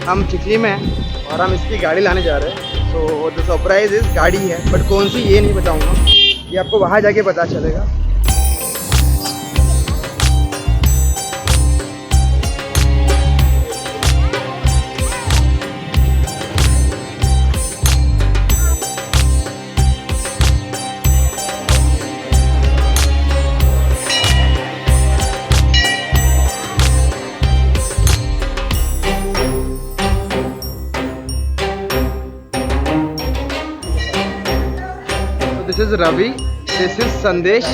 हम चिखली में हैं और हम इसकी गाड़ी लाने जा रहे हैं। तो द सरप्राइज इस गाड़ी है, बट कौन सी ये नहीं बताऊंगा, ये आपको वहाँ जाके पता चलेगा। This is Ravi, this is Sandesh.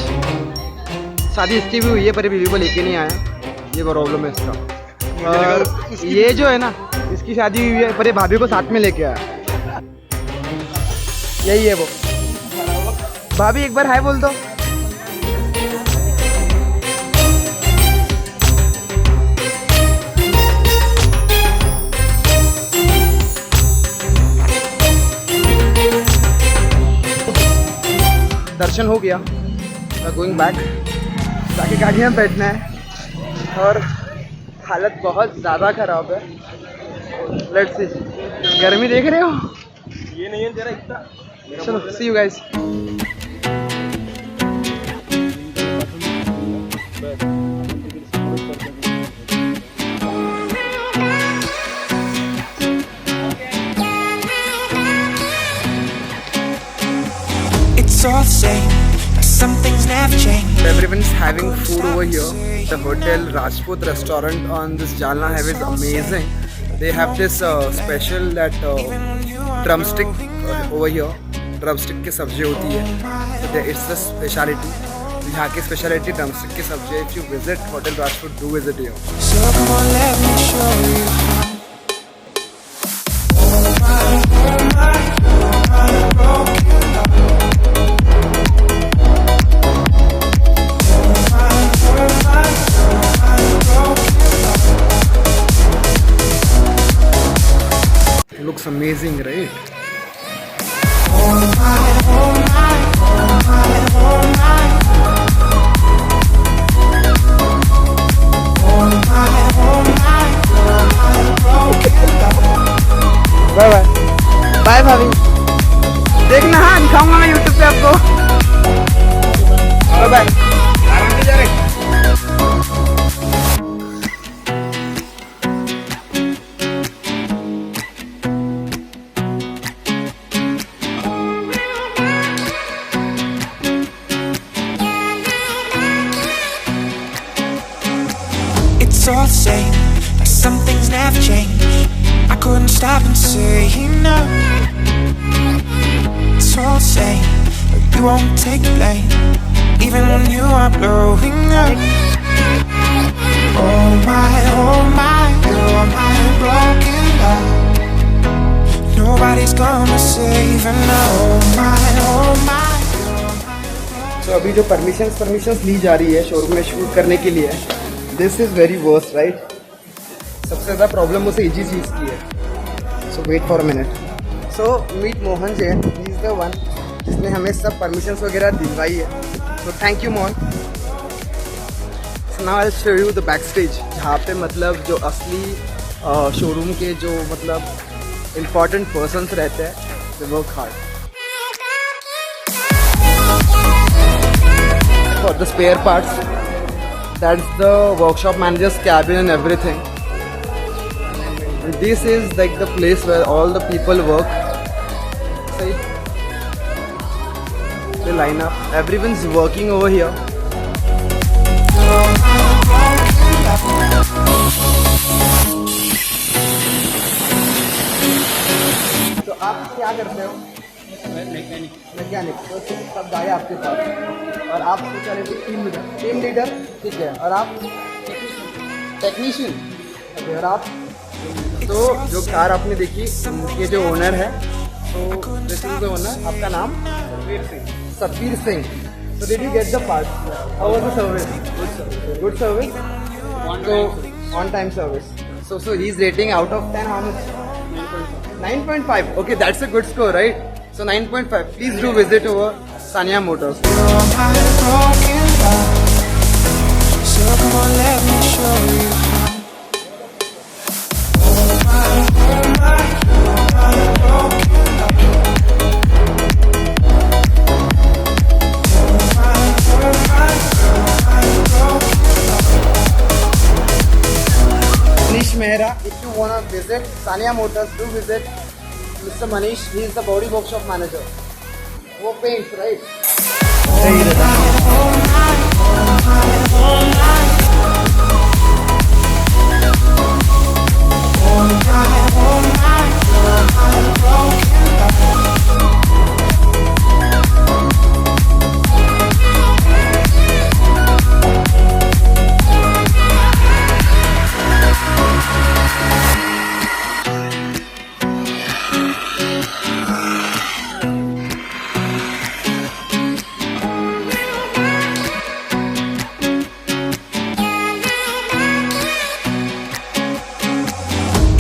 शादी इसकी भी हुई है पर बीवी को लेके नहीं आया, ये प्रॉब्लम है इसका। और ये जो है ना, इसकी शादी हुई है पर ये भाभी को साथ में लेके आया। यही है वो। भाभी एक बार हाय बोल दो। दर्शन हो गया, गोइंग बैक, ताकि गाड़ी में बैठना है और हालत बहुत ज़्यादा ख़राब है। लेट्स सी, गर्मी देख रहे हो, ये नहीं है तेरा इतना। चलो see you guys. It's all the same, some things never change. Everyone's having food over here. The hotel Rajput restaurant on this Jalna Highway is amazing. They have this special that drumstick over here. Drumstick की सब्जी होती है, it's the speciality. यहाँ की speciality drumstick की सब्जी है. If you visit Hotel Rajput, do visit here. So come on, let me show you. Looks amazing, right? Bye bye bye भाभी, देखना हाँ, दिखाऊंगा मैं YouTube पे आपको। Bye bye. आराम से जा रहे। It's all the same, like some things never change. I couldn't stop and say no. It's all the same, but you won't take the blame, even when you are blowing up. Oh my, you're my broken love. Nobody's gonna save her now. Oh my. तो अभी जो permissions ली जा रही है showroom में shoot करने के लिए, this is very worst, right? सबसे ज़्यादा प्रॉब्लम उसे इजी चीज़ की है। So wait for a minute. So meet Mohan Jain, he is the one जिसने हमें सब परमिशंस वगैरह दिलवाई है। So thank you Mohan. So now I will show you the backstage, जहाँ पे मतलब जो असली शोरूम के जो मतलब इम्पॉर्टेंट पर्सनस रहते हैं, they work hard for the spare parts. That's the workshop manager's cabin and everything. And this is like the place where all the people work. See, they line up. Everyone's working over here. तो आप क्या करते हो? Mechanic. तो सब गाड़ी आपके पास, और आप चले टीम लीडर, ठीक है। और आप टेक्नीशियन, ओके। और आप तो जो कार आपने देखी, ये जो ओनर है, तो दिस इज द ओनर। आपका नाम? Satveer Singh. So did you get the parts? How was the service? Good service. Good service? So on time service. So he's rating out of 10 how much? 9.5. Okay, that's a good score, right? So 9.5. Please do visit over SANYA Motors. So come on, let me show you. Sanya Motors, do visit Mr. Manish. He is the body workshop manager. वो paints, right?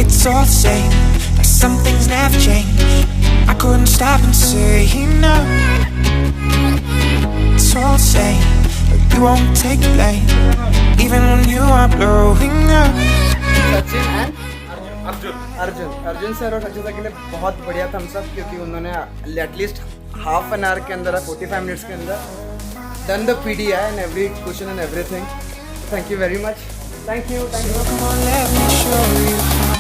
It's all the same, like some things never change. I couldn't stop and say no. It's all the same, but you won't take the blame, even when you are blowing up. Sachin and Arjun sir और Sachin sir के लिए बहुत बढ़िया Thums up, क्योंकि उन्होंने at least half an hour के अंदर 45 minutes के अंदर done the PDI and every question and everything. Thank you very much. Thank you. Come on, let me show you how.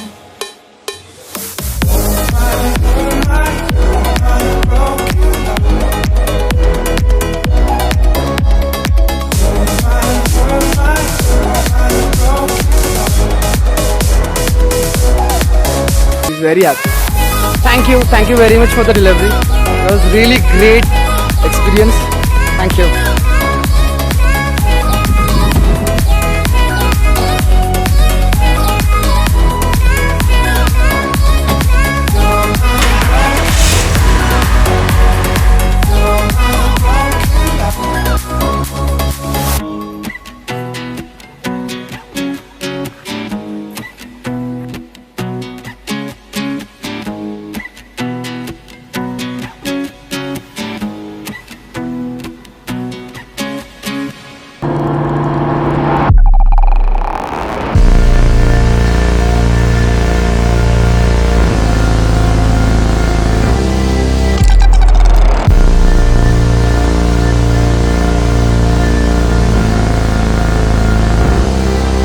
He's very happy. Thank you very much for the delivery. It was really great experience. Thank you.